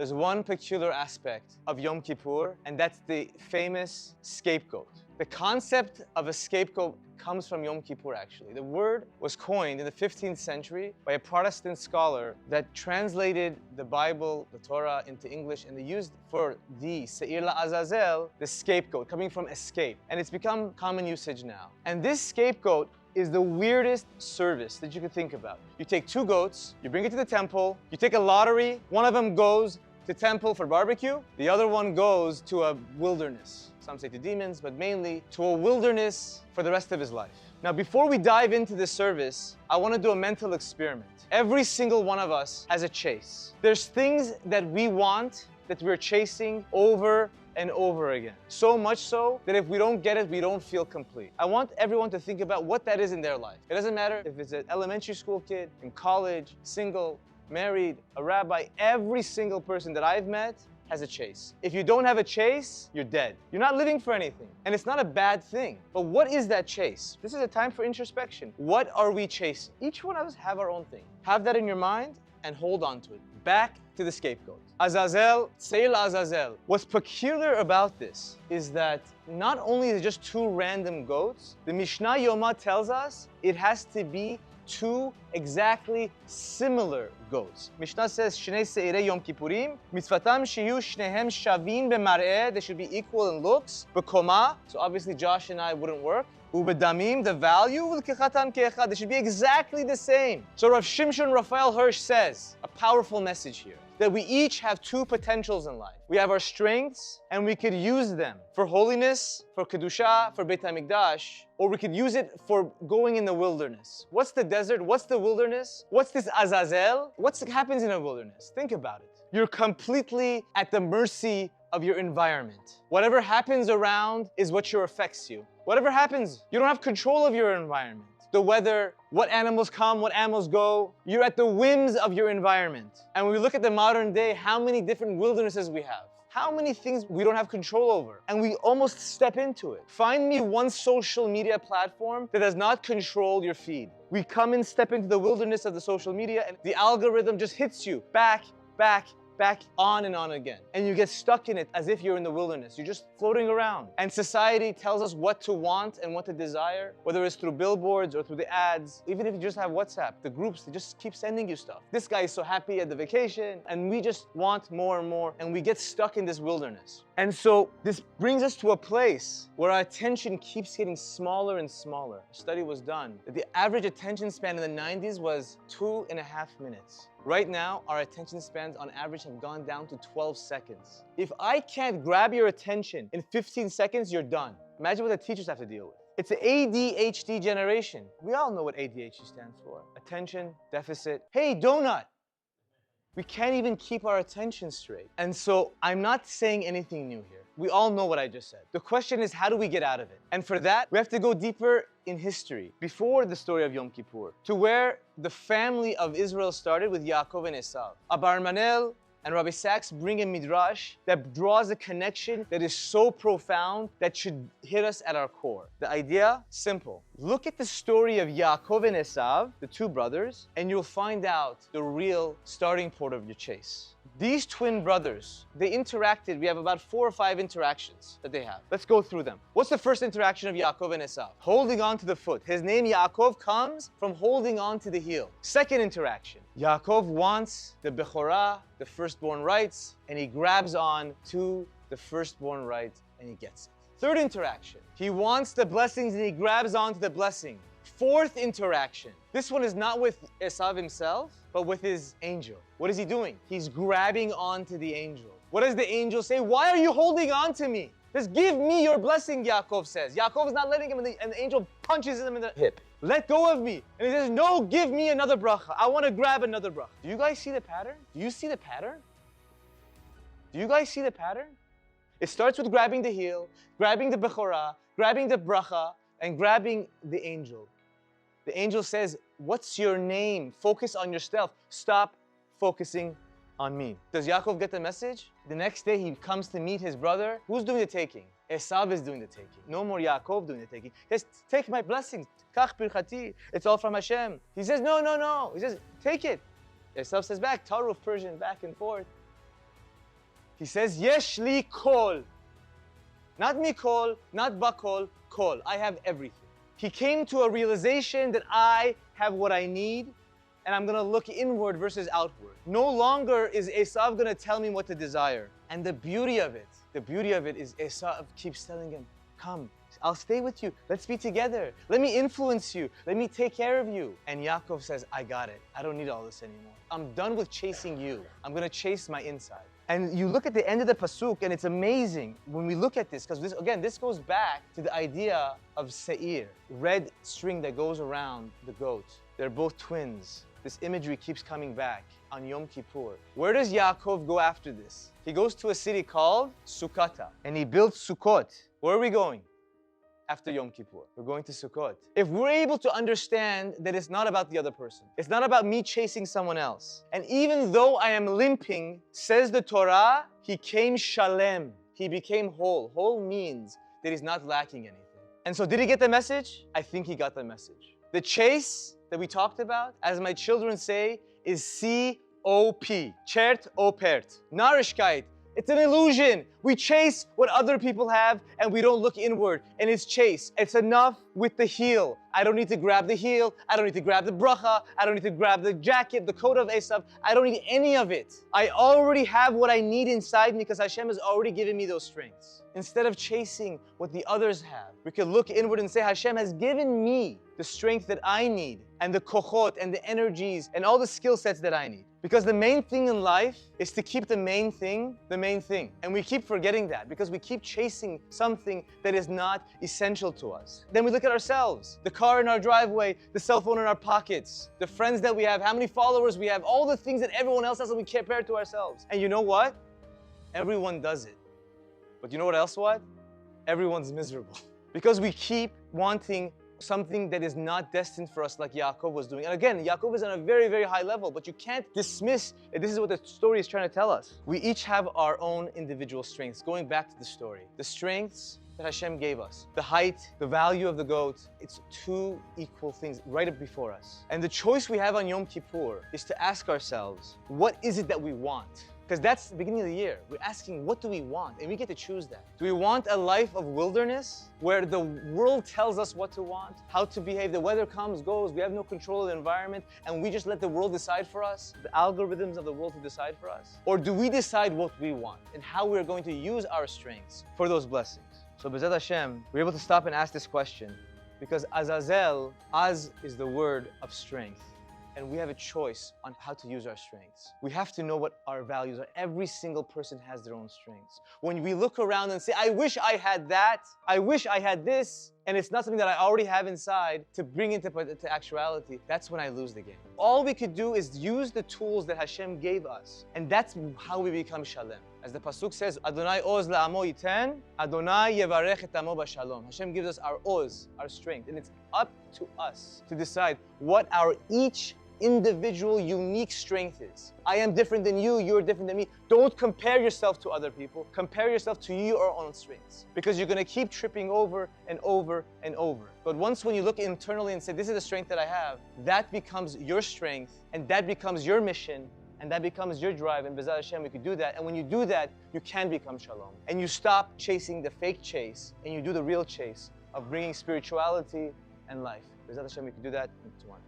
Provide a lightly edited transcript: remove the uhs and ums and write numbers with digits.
there's one peculiar aspect of Yom Kippur, and that's the famous scapegoat. The concept of a scapegoat comes from Yom Kippur, actually. The word was coined in the 15th century by a Protestant scholar that translated the Bible, the Torah, into English, and they used for the Seir Azazel, the scapegoat, coming from escape. And it's become common usage now. And this scapegoat is the weirdest service that you could think about. You take two goats, you bring it to the temple, you take a lottery, one of them goes to temple for barbecue, the other one goes to a wilderness. Some say to demons, but mainly to a wilderness for the rest of his life. Now, before we dive into this service, I want to do a mental experiment. Every single one of us has a chase. There's things that we want that we're chasing over and over again. So much so that if we don't get it, we don't feel complete. I want everyone to think about what that is in their life. It doesn't matter if it's an elementary school kid, in college, single, married, a rabbi. Every single person that I've met has a chase. If you don't have a chase, you're dead. You're not living for anything. And it's not a bad thing. But what is that chase? This is a time for introspection. What are we chasing? Each one of us have our own thing. Have that in your mind and hold on to it. Back to the scapegoat. Azazel, Seir Azazel. What's peculiar about this is that not only is it just two random goats, the Mishnah Yoma tells us it has to be two exactly similar goats. Mishnah says, Shnei Seirei Yom Kippurim, mitzvatam shiyu shnehem shavin b'mar'eh, they should be equal in looks, b'koma, so obviously Josh and I wouldn't work, ubedamim, the value, v'lkechatam ke'echad, they should be exactly the same. So Rav Shimshon Raphael Hirsch says, a powerful message here, that we each have two potentials in life. We have our strengths, and we could use them for holiness, for kedusha, for Beit HaMikdash, or we could use it for going in the wilderness. What's the desert? What's the wilderness? What's this Azazel? What happens in a wilderness? Think about it. You're completely at the mercy of your environment. Whatever happens around is what affects you. Whatever happens, you don't have control of your environment. The weather, what animals come, what animals go. You're at the whims of your environment. And when we look at the modern day, how many different wildernesses we have. How many things we don't have control over, and we almost step into it. Find me one social media platform that does not control your feed. We come and step into the wilderness of the social media, and the algorithm just hits you back, on and on again. And you get stuck in it as if you're in the wilderness. You're just floating around. And society tells us what to want and what to desire, whether it's through billboards or through the ads. Even if you just have WhatsApp, the groups, they just keep sending you stuff. This guy is so happy at the vacation, and we just want more and more, and we get stuck in this wilderness. And so this brings us to a place where our attention keeps getting smaller and smaller. A study was done that the average attention span in the 90s was 2.5 minutes. Right now, our attention spans on average have gone down to 12 seconds. If I can't grab your attention in 15 seconds, you're done. Imagine what the teachers have to deal with. It's an ADHD generation. We all know what ADHD stands for. Attention Deficit. Hey, donut! We can't even keep our attention straight. And so I'm not saying anything new here. We all know what I just said. The question is, how do we get out of it? And for that, we have to go deeper in history, before the story of Yom Kippur, to where the family of Israel started with Jacob and Esau. Abarmanel and Rabbi Sachs bring a midrash that draws a connection that is so profound that should hit us at our core. The idea, simple. Look at the story of Jacob and Esau, the two brothers, and you'll find out the real starting point of your chase. These twin brothers, they interacted. We have about 4 or 5 interactions that they have. Let's go through them. What's the first interaction of Yaakov and Esau? Holding on to the foot. His name Yaakov comes from holding on to the heel. Second interaction. Yaakov wants the Bechorah, the firstborn rights, and he grabs on to the firstborn rights and he gets it. Third interaction. He wants the blessings and he grabs on to the blessing. Fourth interaction. This one is not with Esau himself, but with his angel. What is he doing? He's grabbing onto the angel. What does the angel say? Why are you holding on to me? Just give me your blessing, Yaakov says. Yaakov is not letting him, and the angel punches him in the hip. Let go of me. And he says, no, give me another bracha. I want to grab another bracha. Do you guys see the pattern? Do you see the pattern? Do you guys see the pattern? It starts with grabbing the heel, grabbing the bechorah, grabbing the bracha, and grabbing the angel. The angel says, what's your name? Focus on yourself. Stop focusing on me. Does Yaakov get the message? The next day he comes to meet his brother. Who's doing the taking? Esau is doing the taking. No more Yaakov doing the taking. He says, take my blessings. Kach birchati. It's all from Hashem. He says, no. He says, take it. Esau says back, Taruv, Persian, back and forth. He says, Yesh li kol. Not mikol, not bakol, kol. I have everything. He came to a realization that I have what I need, and I'm going to look inward versus outward. No longer is Esau going to tell me what to desire. And the beauty of it is Esau keeps telling him, come, I'll stay with you. Let's be together. Let me influence you. Let me take care of you. And Yaakov says, I got it. I don't need all this anymore. I'm done with chasing you. I'm going to chase my inside. And you look at the end of the pasuk, and it's amazing when we look at this, because this goes back to the idea of Seir, red string that goes around the goat. They're both twins. This imagery keeps coming back on Yom Kippur. Where does Yaakov go after this? He goes to a city called Sukkata, and he builds Sukkot. Where are we going? After Yom Kippur, we're going to Sukkot. If we're able to understand that it's not about the other person, it's not about me chasing someone else, and even though I am limping, says the Torah, he came shalem, he became whole. Whole means that he's not lacking anything. And so did he get the message? I think he got the message. The chase that we talked about, as my children say, is C-O-P, chert o pert, narishkeit. It's an illusion. We chase what other people have and we don't look inward. And it's chase. It's enough with the heel. I don't need to grab the heel. I don't need to grab the bracha. I don't need to grab the jacket, the coat of Esau. I don't need any of it. I already have what I need inside me because Hashem has already given me those strengths. Instead of chasing what the others have, we could look inward and say, Hashem has given me the strength that I need and the kochot and the energies and all the skill sets that I need. Because the main thing in life is to keep the main thing. And we keep forgetting that because we keep chasing something that is not essential to us. Then we look at ourselves, the car in our driveway, the cell phone in our pockets, the friends that we have, how many followers we have, all the things that everyone else has that we compare to ourselves. And you know what? Everyone does it. But you know what else what? Everyone's miserable. Because we keep wanting something that is not destined for us like Yaakov was doing. And again, Yaakov is on a very, very high level, but you can't dismiss, this is what the story is trying to tell us. We each have our own individual strengths. Going back to the story, the strengths that Hashem gave us, the height, the value of the goat, it's two equal things right up before us. And the choice we have on Yom Kippur is to ask ourselves, what is it that we want? Because that's the beginning of the year. We're asking, what do we want? And we get to choose that. Do we want a life of wilderness where the world tells us what to want, how to behave? The weather comes, goes, we have no control of the environment, and we just let the world decide for us, the algorithms of the world to decide for us? Or do we decide what we want and how we're going to use our strengths for those blessings? So B'ezrat Hashem, we're able to stop and ask this question because Azazel, Az is the word of strength. And we have a choice on how to use our strengths. We have to know what our values are. Every single person has their own strengths. When we look around and say, I wish I had that, I wish I had this, and it's not something that I already have inside to bring into actuality, that's when I lose the game. All we could do is use the tools that Hashem gave us. And that's how we become shalem. As the pasuk says, Adonai oz la'amo yiten, Adonai yevarech et amo b'shalom. Hashem gives us our oz, our strength. And it's up to us to decide what our each individual, unique strength is. I am different than you, you're different than me. Don't compare yourself to other people. Compare yourself to your own strengths. Because you're going to keep tripping over and over and over. But once when you look internally and say, this is the strength that I have, that becomes your strength, and that becomes your mission, and that becomes your drive. And B'ezrat Hashem, we could do that. And when you do that, you can become shalom. And you stop chasing the fake chase, and you do the real chase of bringing spirituality and life. B'ezrat Hashem, we could do that in tomorrow.